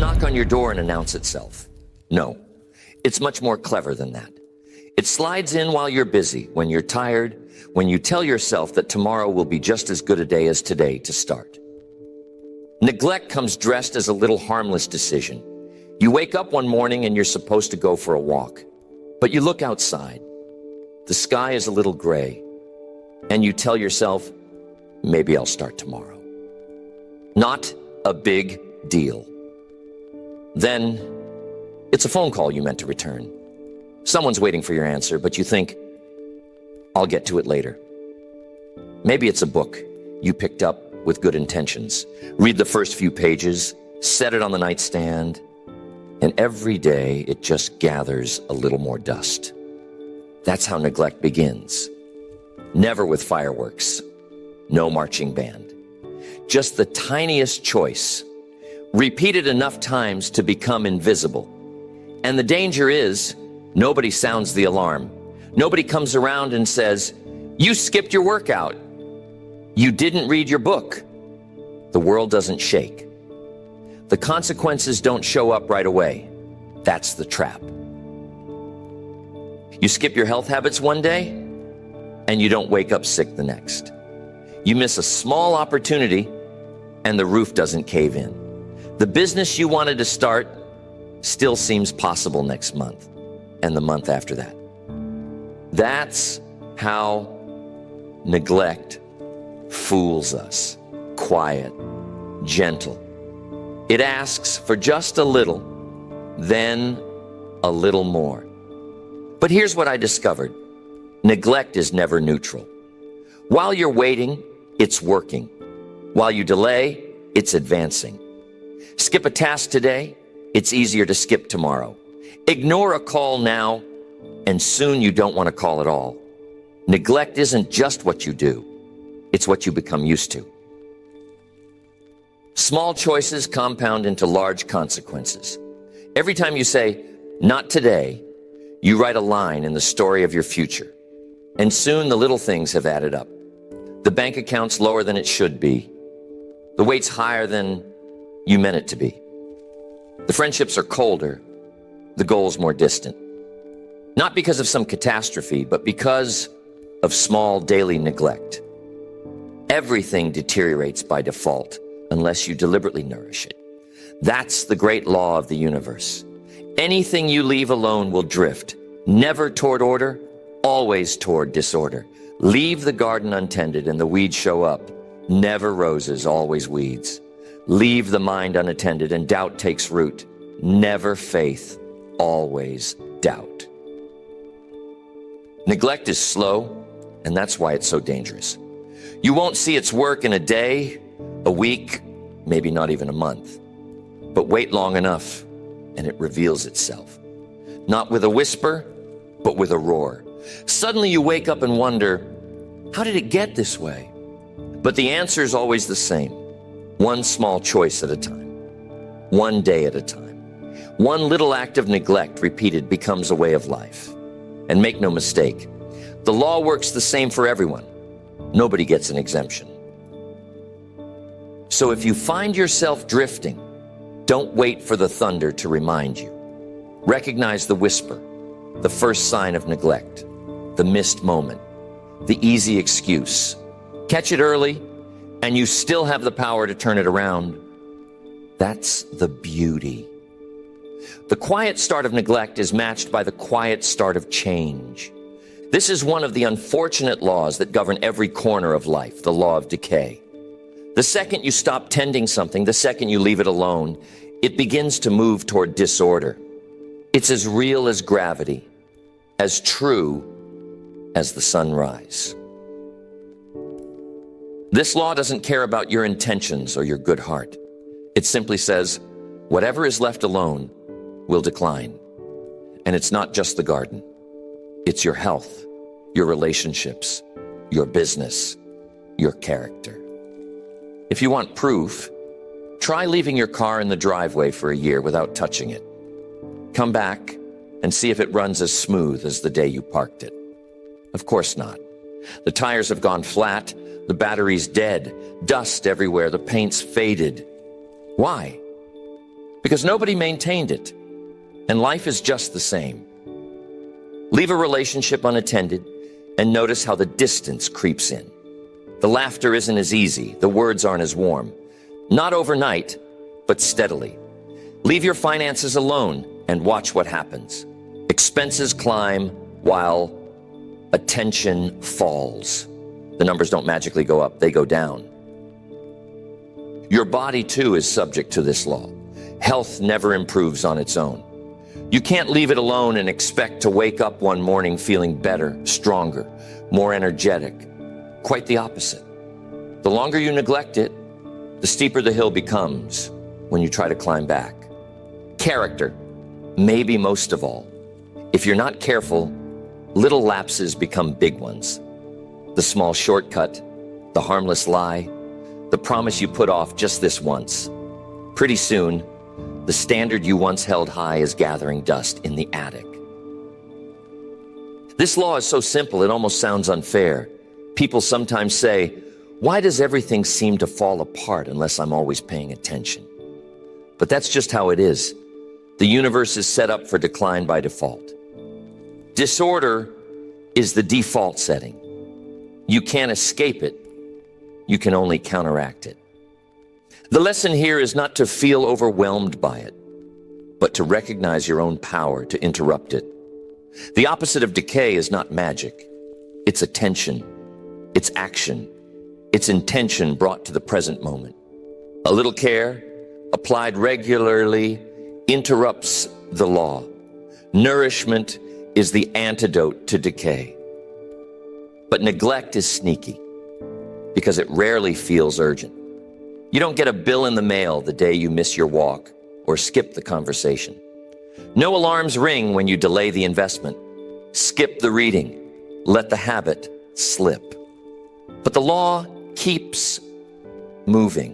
knock on your door and announce itself. No, it's much more clever than that. It slides in while you're busy, when you're tired, when you tell yourself that tomorrow will be just as good a day as today to start. Neglect comes dressed as a little harmless decision. You wake up one morning and you're supposed to go for a walk, but you look outside. The sky is a little gray, and you tell yourself, maybe I'll start tomorrow. Not a big deal. Then, it's a phone call you meant to return. Someone's waiting for your answer, but you think, I'll get to it later. Maybe it's a book you picked up with good intentions. Read the first few pages, set it on the nightstand, and every day it just gathers a little more dust. That's how neglect begins. Never with fireworks, no marching band. Just the tiniest choice, repeated enough times to become invisible. And the danger is, nobody sounds the alarm. Nobody comes around and says, you skipped your workout. You didn't read your book. The world doesn't shake. The consequences don't show up right away. That's the trap. You skip your health habits one day, and you don't wake up sick the next. You miss a small opportunity, and the roof doesn't cave in. The business you wanted to start still seems possible next month, and the month after that. That's how neglect fools us. Quiet, gentle. It asks for just a little, then a little more. But here's what I discovered. Neglect is never neutral. While you're waiting, it's working. While you delay, it's advancing. Skip a task today, it's easier to skip tomorrow. Ignore a call now, and soon you don't want to call at all. Neglect isn't just what you do, it's what you become used to. Small choices compound into large consequences. Every time you say, not today, you write a line in the story of your future. And soon the little things have added up. The bank account's lower than it should be. The weight's higher than you meant it to be. The friendships are colder. The goal's more distant. Not because of some catastrophe, but because of small daily neglect. Everything deteriorates by default unless you deliberately nourish it. That's the great law of the universe. Anything you leave alone will drift, never toward order, always toward disorder. Leave the garden untended and the weeds show up. Never roses, always weeds. Leave the mind unattended and doubt takes root. Never faith, always doubt. Neglect is slow, and that's why it's so dangerous. You won't see its work in a day, a week, maybe not even a month. But wait long enough, and it reveals itself. Not with a whisper, but with a roar. Suddenly you wake up and wonder, how did it get this way? But the answer is always the same. One small choice at a time. One day at a time. One little act of neglect repeated becomes a way of life. And make no mistake, the law works the same for everyone. Nobody gets an exemption. So if you find yourself drifting, don't wait for the thunder to remind you. Recognize the whisper, the first sign of neglect, the missed moment, the easy excuse. Catch it early, and you still have the power to turn it around. That's the beauty. The quiet start of neglect is matched by the quiet start of change. This is one of the unfortunate laws that govern every corner of life, the law of decay. The second you stop tending something, the second you leave it alone, it begins to move toward disorder. It's as real as gravity, as true as the sunrise. This law doesn't care about your intentions or your good heart. It simply says, whatever is left alone will decline. And it's not just the garden. It's your health, your relationships, your business, your character. If you want proof, try leaving your car in the driveway for a year without touching it. Come back and see if it runs as smooth as the day you parked it. Of course not. The tires have gone flat, the battery's dead, dust everywhere, the paint's faded. Why? Because because nobody maintained it, and life is just the same. Leave a relationship unattended and notice how the distance creeps in. The laughter isn't as easy, the words aren't as warm. Not overnight, but steadily. Leave your finances alone and watch what happens. Expenses climb while attention falls. The numbers don't magically go up, they go down. Your body too is subject to this law. Health never improves on its own. You can't leave it alone and expect to wake up one morning feeling better, stronger, more energetic. Quite the opposite. The longer you neglect it, the steeper the hill becomes when you try to climb back. Character, maybe most of all. If you're not careful, little lapses become big ones. The small shortcut, the harmless lie, the promise you put off just this once. Pretty soon, the standard you once held high is gathering dust in the attic. This law is so simple, it almost sounds unfair. People sometimes say, why does everything seem to fall apart unless I'm always paying attention? But that's just how it is. The universe is set up for decline by default. Disorder is the default setting. You can't escape it. You can only counteract it. The lesson here is not to feel overwhelmed by it, but to recognize your own power to interrupt it. The opposite of decay is not magic. It's attention. It's action. It's intention brought to the present moment. A little care, applied regularly, interrupts the law. Nourishment is the antidote to decay. But neglect is sneaky because it rarely feels urgent. You don't get a bill in the mail the day you miss your walk or skip the conversation. No alarms ring when you delay the investment. Skip the reading. Let the habit slip. But the law keeps moving,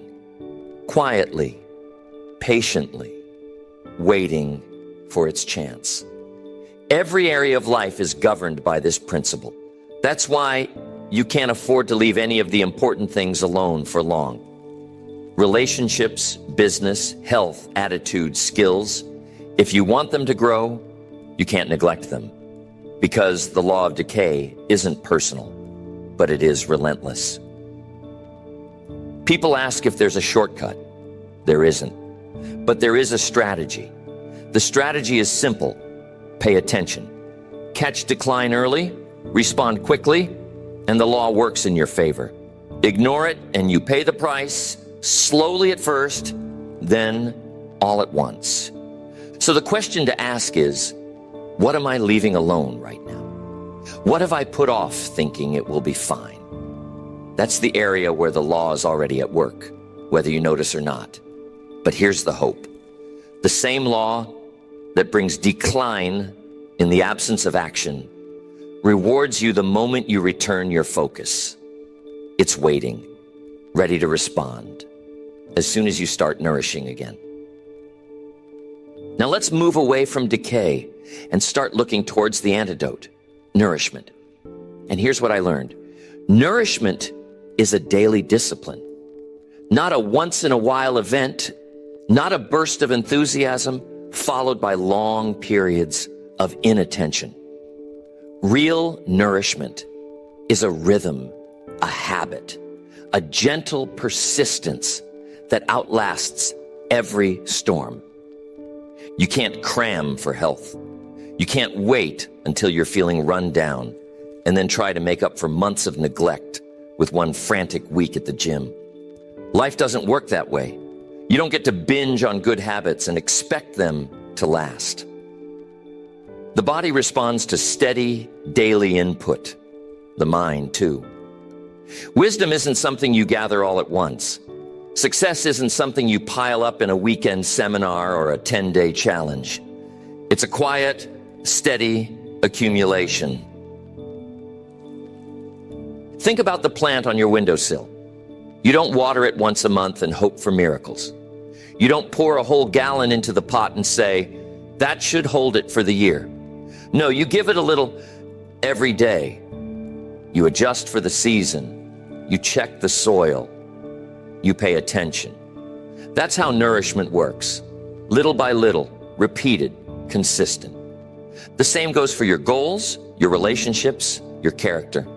quietly, patiently, waiting for its chance. Every area of life is governed by this principle. That's why you can't afford to leave any of the important things alone for long. Relationships, business, health, attitude, skills. If you want them to grow, you can't neglect them, because the law of decay isn't personal, but it is relentless. People ask if there's a shortcut. There isn't, but there is a strategy. The strategy is simple. Pay attention. Catch decline early, respond quickly, and the law works in your favor. Ignore it and you pay the price, slowly at first, then all at once. So the question to ask is, what am I leaving alone right now? What have I put off thinking it will be fine? That's the area where the law is already at work, whether you notice or not. But here's the hope. The same law that brings decline in the absence of action rewards you the moment you return your focus. It's waiting, ready to respond, as soon as you start nourishing again. Now let's move away from decay and start looking towards the antidote, nourishment. And here's what I learned. Nourishment is a daily discipline, not a once-in-a-while event, not a burst of enthusiasm followed by long periods of inattention. Real nourishment is a rhythm, a habit, a gentle persistence that outlasts every storm. You can't cram for health. You can't wait until you're feeling run down and then try to make up for months of neglect with one frantic week at the gym. Life doesn't work that way. You don't get to binge on good habits and expect them to last. The body responds to steady, daily input. The mind, too. Wisdom isn't something you gather all at once. Success isn't something you pile up in a weekend seminar or a 10-day challenge. It's a quiet, steady accumulation. Think about the plant on your windowsill. You don't water it once a month and hope for miracles. You don't pour a whole gallon into the pot and say, that should hold it for the year. No, you give it a little every day. You adjust for the season. You check the soil. You pay attention. That's how nourishment works. little by little, repeated, consistent. The same goes for your goals, your relationships, your character.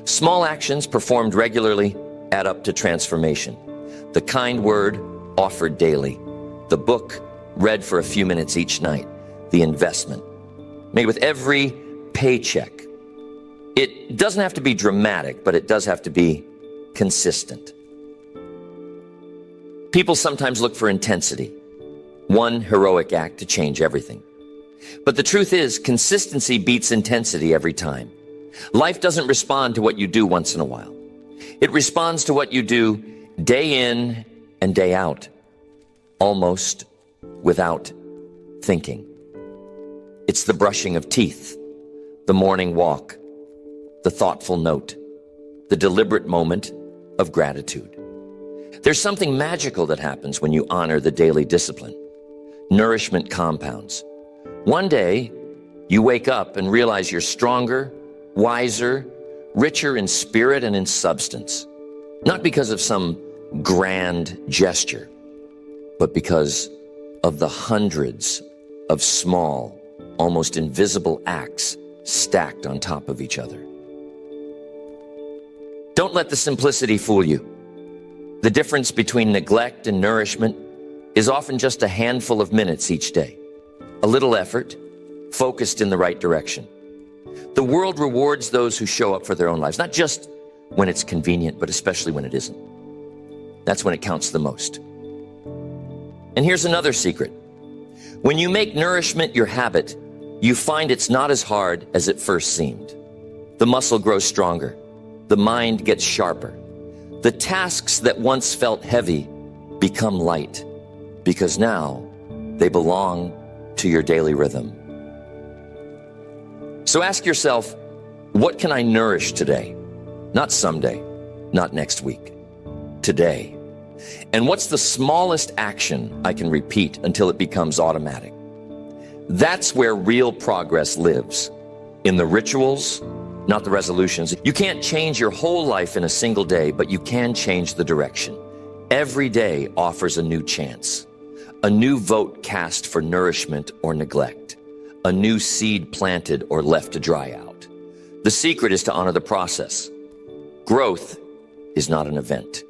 Small actions performed regularly add up to transformation. The kind word offered daily. The book read for a few minutes each night. The investment made with every paycheck. It doesn't have to be dramatic, but it does have to be consistent. People sometimes look for intensity, one heroic act to change everything. But the truth is, consistency beats intensity every time. Life doesn't respond to what you do once in a while. It responds to what you do day in and day out, almost without thinking. It's the brushing of teeth, the morning walk, the thoughtful note, the deliberate moment of gratitude. There's something magical that happens when you honor the daily discipline. Nourishment compounds. One day, you wake up and realize you're stronger, wiser, richer in spirit and in substance. Not because of some grand gesture, but because of the hundreds of small, almost invisible acts stacked on top of each other. Don't let the simplicity fool you. The difference between neglect and nourishment is often just a handful of minutes each day. A little effort, focused in the right direction. The world rewards those who show up for their own lives, not just when it's convenient, but especially when it isn't. That's when it counts the most. And here's another secret. When you make nourishment your habit, you find it's not as hard as it first seemed. The muscle grows stronger. The mind gets sharper. The tasks that once felt heavy become light, because now they belong to your daily rhythm. So ask yourself, what can I nourish today? Not someday, not next week, today. And what's the smallest action I can repeat until it becomes automatic? That's where real progress lives, in the rituals, not the resolutions. You can't change your whole life in a single day, but you can change the direction. Every day offers a new chance, a new vote cast for nourishment or neglect, a new seed planted or left to dry out. The secret is to honor the process. Growth is not an event.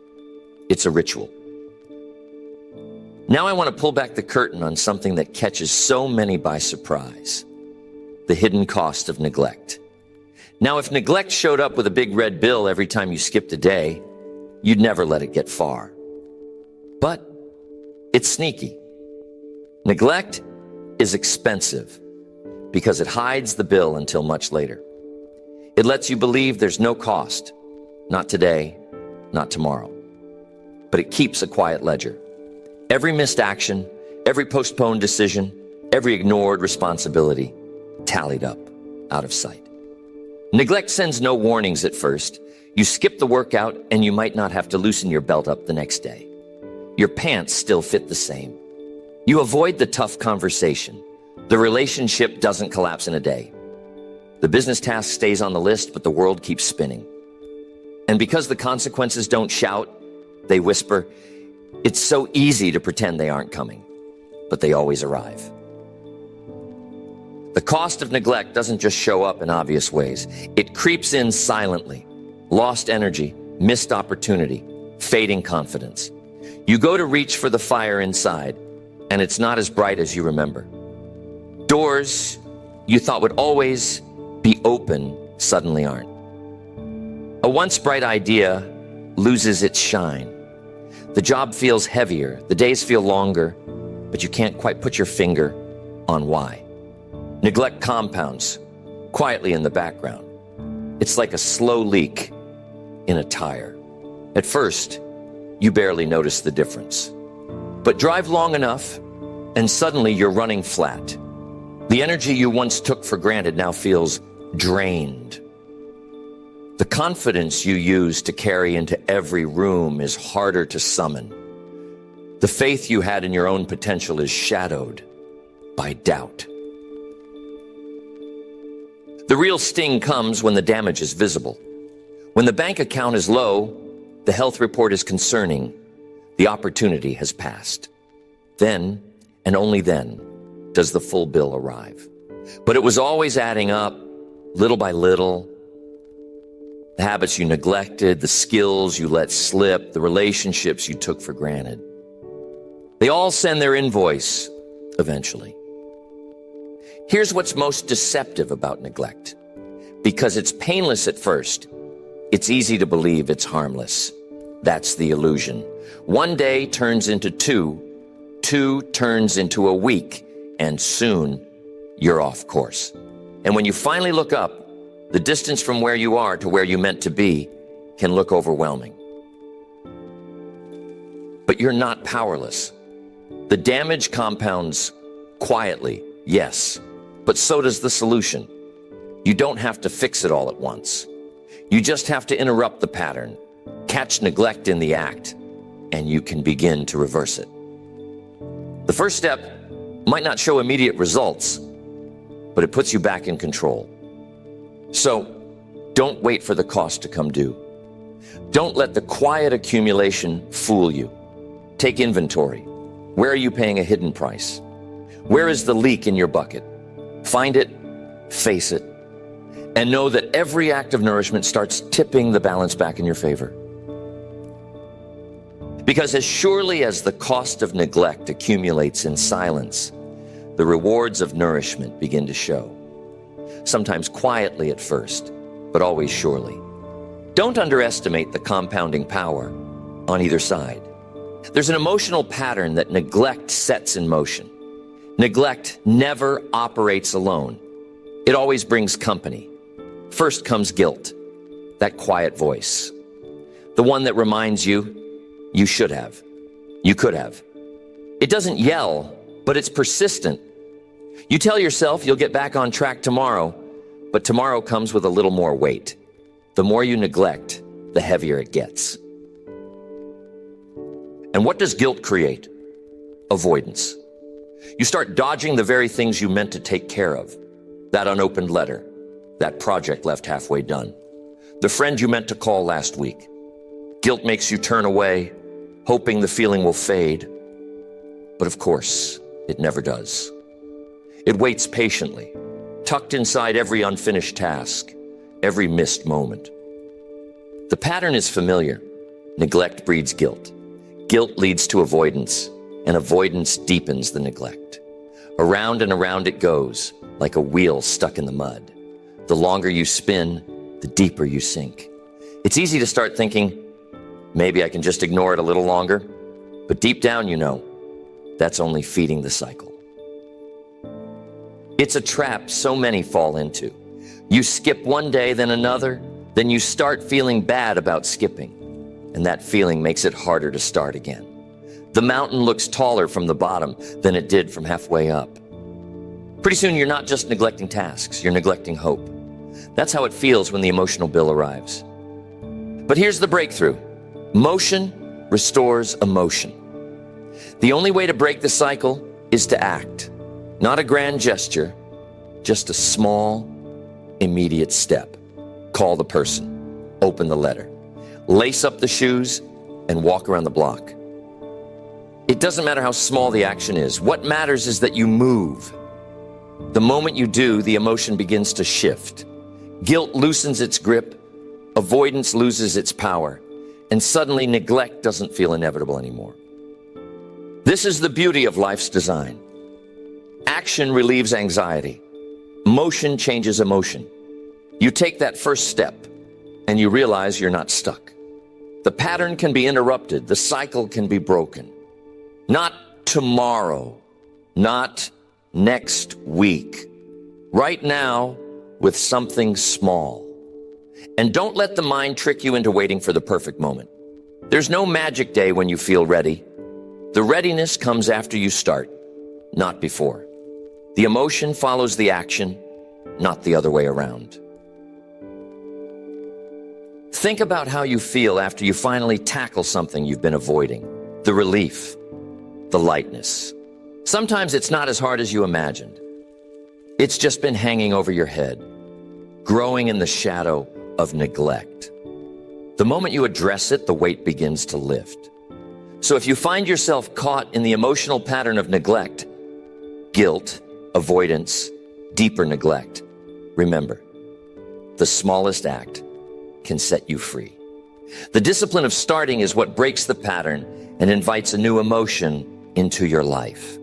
It's a ritual. Now I want to pull back the curtain on something that catches so many by surprise: the hidden cost of neglect. Now, if neglect showed up with a big red bill every time you skipped a day, you'd never let it get far. But it's sneaky. Neglect is expensive because it hides the bill until much later. It lets you believe there's no cost, not today, not tomorrow. But it keeps a quiet ledger. Every missed action, every postponed decision, every ignored responsibility, tallied up, out of sight. Neglect sends no warnings at first. You skip the workout and you might not have to loosen your belt up the next day. Your pants still fit the same. You avoid the tough conversation. The relationship doesn't collapse in a day. The business task stays on the list, but the world keeps spinning. And because the consequences don't shout, they whisper, it's so easy to pretend they aren't coming, but they always arrive. The cost of neglect doesn't just show up in obvious ways. It creeps in silently. Lost energy, missed opportunity, fading confidence. You go to reach for the fire inside, and it's not as bright as you remember. Doors you thought would always be open suddenly aren't. A once bright idea loses its shine. The job feels heavier, the days feel longer, but you can't quite put your finger on why. Neglect compounds quietly in the background. It's like a slow leak in a tire. At first, you barely notice the difference. But drive long enough, and suddenly you're running flat. The energy you once took for granted now feels drained. The confidence you used to carry into every room is harder to summon. The faith you had in your own potential is shadowed by doubt. The real sting comes when the damage is visible. When the bank account is low, the health report is concerning, the opportunity has passed. Then, and only then does the full bill arrive. But it was always adding up, little by little. The habits you neglected, the skills you let slip, the relationships you took for granted. They all send their invoice eventually. Here's what's most deceptive about neglect. Because it's painless at first, it's easy to believe it's harmless. That's the illusion. One day turns into two turns into a week, and soon you're off course. And when you finally look up, the distance from where you are to where you meant to be can look overwhelming. But you're not powerless. The damage compounds quietly, yes, but so does the solution. You don't have to fix it all at once. You just have to interrupt the pattern, catch neglect in the act, and you can begin to reverse it. The first step might not show immediate results, but it puts you back in control. So, don't wait for the cost to come due. Don't let the quiet accumulation fool you. Take inventory. Where are you paying a hidden price? Where is the leak in your bucket? Find it, face it, and know that every act of nourishment starts tipping the balance back in your favor. Because as surely as the cost of neglect accumulates in silence, the rewards of nourishment begin to show. Sometimes quietly at first, but always surely. Don't underestimate the compounding power on either side. There's an emotional pattern that neglect sets in motion. Neglect never operates alone. It always brings company. First comes guilt, that quiet voice. The one that reminds you, you should have, you could have. It doesn't yell, but it's persistent. You tell yourself you'll get back on track tomorrow, but tomorrow comes with a little more weight. The more you neglect, the heavier it gets. And what does guilt create? Avoidance. You start dodging the very things you meant to take care of. That unopened letter, that project left halfway done, the friend you meant to call last week. Guilt makes you turn away, hoping the feeling will fade. But of course, it never does. It waits patiently, tucked inside every unfinished task, every missed moment. The pattern is familiar. Neglect breeds guilt. Guilt leads to avoidance, and avoidance deepens the neglect. Around and around it goes, like a wheel stuck in the mud. The longer you spin, the deeper you sink. It's easy to start thinking, maybe I can just ignore it a little longer. But deep down, you know, that's only feeding the cycle. It's a trap so many fall into. You skip one day, then another, then you start feeling bad about skipping. And that feeling makes it harder to start again. The mountain looks taller from the bottom than it did from halfway up. Pretty soon, you're not just neglecting tasks, you're neglecting hope. That's how it feels when the emotional bill arrives. But here's the breakthrough. Motion restores emotion. The only way to break the cycle is to act. Not a grand gesture, just a small, immediate step. Call the person, open the letter, lace up the shoes, and walk around the block. It doesn't matter how small the action is. What matters is that you move. The moment you do, the emotion begins to shift. Guilt loosens its grip, avoidance loses its power, and suddenly neglect doesn't feel inevitable anymore. This is the beauty of life's design. Action relieves anxiety. Motion changes emotion. You take that first step, and you realize you're not stuck. The pattern can be interrupted. The cycle can be broken. Not tomorrow, not next week. Right now, with something small. And don't let the mind trick you into waiting for the perfect moment. There's no magic day when you feel ready. The readiness comes after you start, not before. The emotion follows the action, not the other way around. Think about how you feel after you finally tackle something you've been avoiding. The relief, the lightness. Sometimes it's not as hard as you imagined. It's just been hanging over your head, growing in the shadow of neglect. The moment you address it, the weight begins to lift. So if you find yourself caught in the emotional pattern of neglect, guilt, avoidance, deeper neglect, remember, the smallest act can set you free. The discipline of starting is what breaks the pattern and invites a new emotion into your life.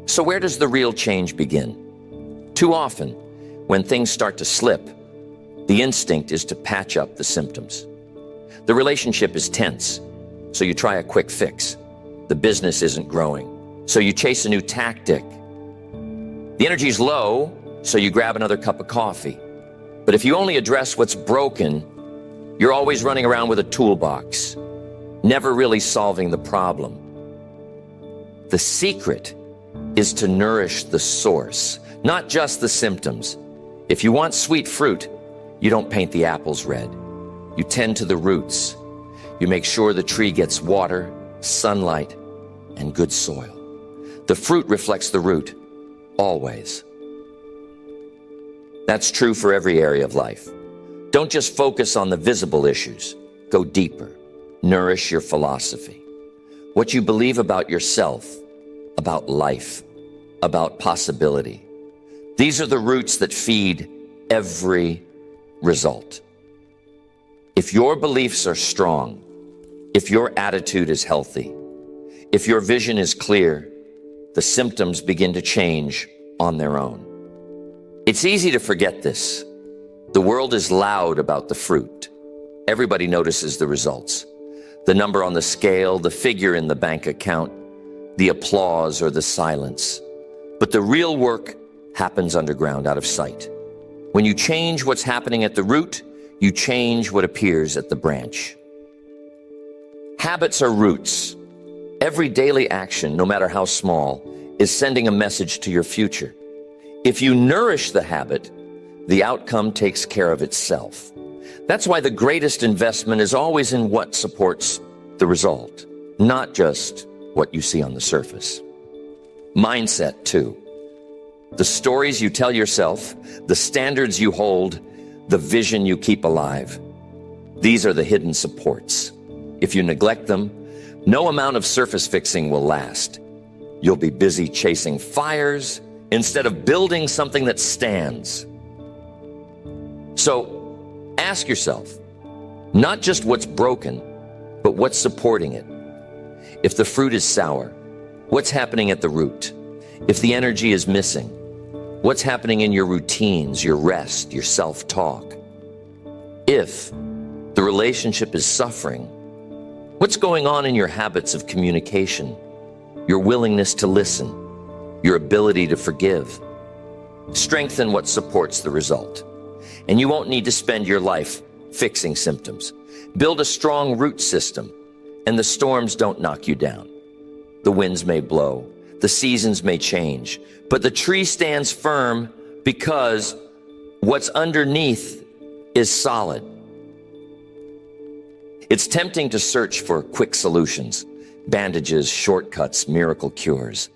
So where does the real change begin? Too often, when things start to slip, the instinct is to patch up the symptoms. The relationship is tense, so you try a quick fix. The business isn't growing, so you chase a new tactic. The energy's low, so you grab another cup of coffee. But if you only address what's broken, you're always running around with a toolbox, never really solving the problem. The secret is to nourish the source, not just the symptoms. If you want sweet fruit, you don't paint the apples red. You tend to the roots. You make sure the tree gets water, sunlight, and good soil. The fruit reflects the root, always. That's true for every area of life. Don't just focus on the visible issues. Go deeper. Nourish your philosophy. What you believe about yourself, about life, about possibility. These are the roots that feed every result. If your beliefs are strong, if your attitude is healthy, if your vision is clear, the symptoms begin to change on their own. It's easy to forget this. The world is loud about the fruit. Everybody notices the results. The number on the scale, the figure in the bank account, the applause or the silence. But the real work happens underground, out of sight. When you change what's happening at the root, you change what appears at the branch. Habits are roots. Every daily action, no matter how small, is sending a message to your future. If you nourish the habit, the outcome takes care of itself. That's why the greatest investment is always in what supports the result, not just what you see on the surface. Mindset, too. The stories you tell yourself, the standards you hold, the vision you keep alive. These are the hidden supports. If you neglect them, no amount of surface fixing will last. You'll be busy chasing fires instead of building something that stands. So ask yourself, not just what's broken, but what's supporting it. If the fruit is sour, what's happening at the root? If the energy is missing, what's happening in your routines, your rest, your self-talk? If the relationship is suffering, what's going on in your habits of communication, your willingness to listen, your ability to forgive? Strengthen what supports the result. And you won't need to spend your life fixing symptoms. Build a strong root system, and the storms don't knock you down. The winds may blow, the seasons may change, but the tree stands firm because what's underneath is solid. It's tempting to search for quick solutions, bandages, shortcuts, miracle cures.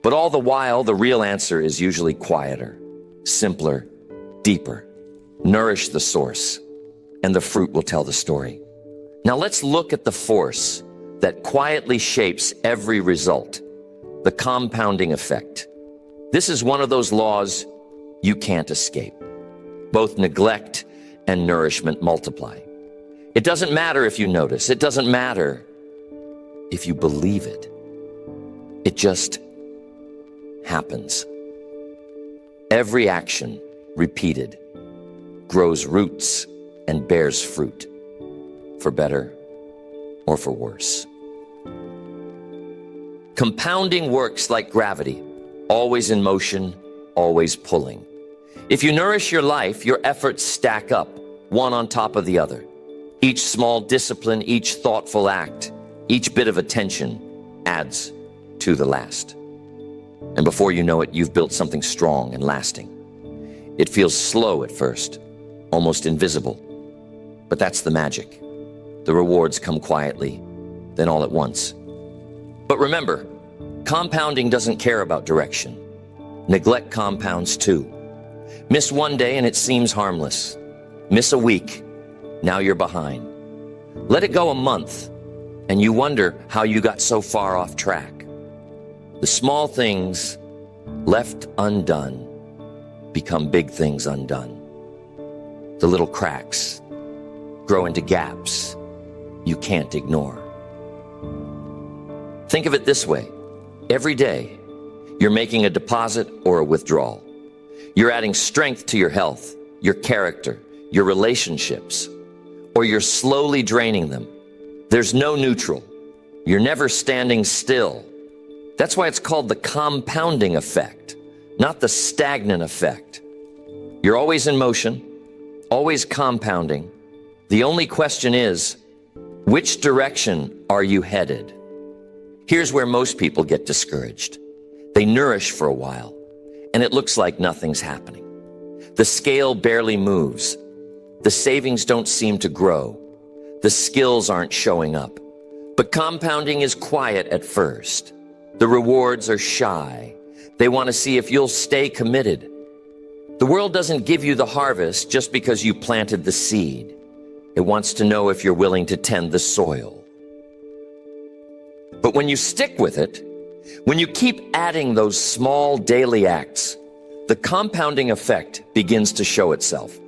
But all the while, the real answer is usually quieter, simpler, deeper. Nourish the source, and the fruit will tell the story. Now let's look at the force that quietly shapes every result, the compounding effect. This is one of those laws you can't escape. Both neglect and nourishment multiply. It doesn't matter if you notice. It doesn't matter if you believe it. It just happens. Every action repeated grows roots and bears fruit, for better or for worse. Compounding works like gravity, always in motion, always pulling. If you nourish your life, your efforts stack up, one on top of the other. Each small discipline, each thoughtful act, each bit of attention adds to the last. And before you know it, you've built something strong and lasting. It feels slow at first, almost invisible, but that's the magic. The rewards come quietly, then all at once. But remember, compounding doesn't care about direction. Neglect compounds too. Miss one day and it seems harmless. Miss a week, now you're behind. Let it go a month, and you wonder how you got so far off track. The small things left undone, become big things undone. The little cracks grow into gaps you can't ignore. Think of it this way. Every day, you're making a deposit or a withdrawal. You're adding strength to your health, your character, your relationships, or you're slowly draining them. There's no neutral. You're never standing still. That's why it's called the compounding effect, not the stagnant effect. You're always in motion, always compounding. The only question is, which direction are you headed? Here's where most people get discouraged. They nourish for a while, and it looks like nothing's happening. The scale barely moves. The savings don't seem to grow. The skills aren't showing up. But compounding is quiet at first. The rewards are shy. They want to see if you'll stay committed. The world doesn't give you the harvest just because you planted the seed. It wants to know if you're willing to tend the soil. But when you stick with it, when you keep adding those small daily acts, the compounding effect begins to show itself.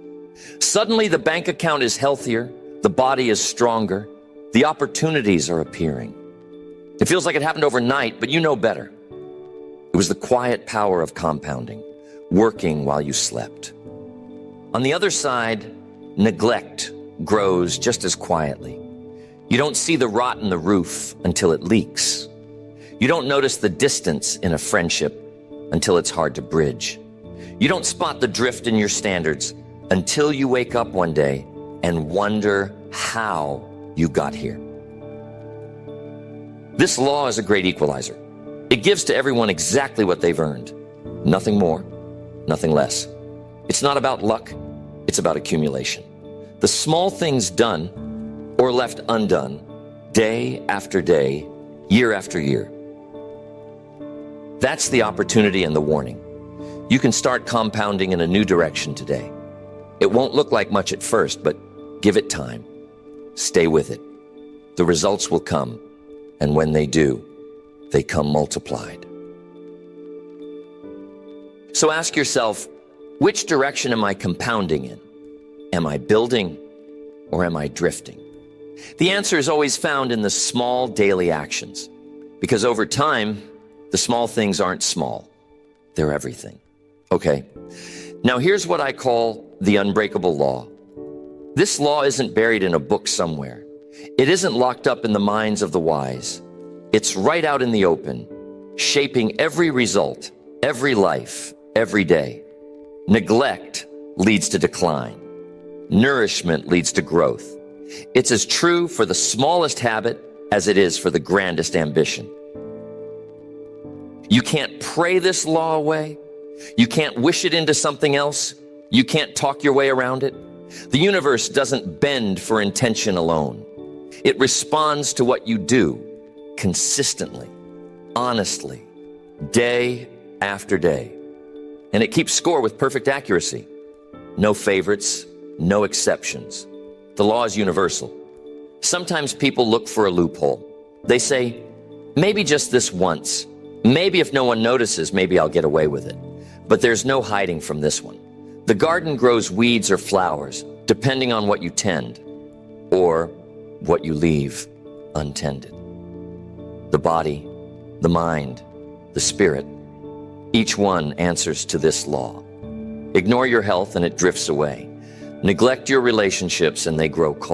Suddenly the bank account is healthier, the body is stronger, the opportunities are appearing. It feels like it happened overnight, but you know better. It was the quiet power of compounding, working while you slept. On the other side, neglect grows just as quietly. You don't see the rot in the roof until it leaks. You don't notice the distance in a friendship until it's hard to bridge. You don't spot the drift in your standards until you wake up one day and wonder how you got here. This law is a great equalizer. It gives to everyone exactly what they've earned. Nothing more, nothing less. It's not about luck, it's about accumulation. The small things done or left undone, day after day, year after year. That's the opportunity and the warning. You can start compounding in a new direction today. It won't look like much at first, but give it time. Stay with it. The results will come, and when they do, they come multiplied. So ask yourself, which direction am I compounding in? Am I building or am I drifting? The answer is always found in the small daily actions, because over time, the small things aren't small. They're everything. Okay, now here's what I call the unbreakable law. This law isn't buried in a book somewhere. It isn't locked up in the minds of the wise. It's right out in the open, shaping every result, every life, every day. Neglect leads to decline. Nourishment leads to growth. It's as true for the smallest habit as it is for the grandest ambition. You can't pray this law away. You can't wish it into something else. You can't talk your way around it. The universe doesn't bend for intention alone. It responds to what you do consistently, honestly, day after day. And it keeps score with perfect accuracy. No favorites, no exceptions. The law is universal. Sometimes people look for a loophole. They say, maybe just this once. Maybe if no one notices, maybe I'll get away with it. But there's no hiding from this one. The garden grows weeds or flowers, depending on what you tend, or what you leave untended. The body, the mind, the spirit, each one answers to this law. Ignore your health and it drifts away. Neglect your relationships and they grow cold.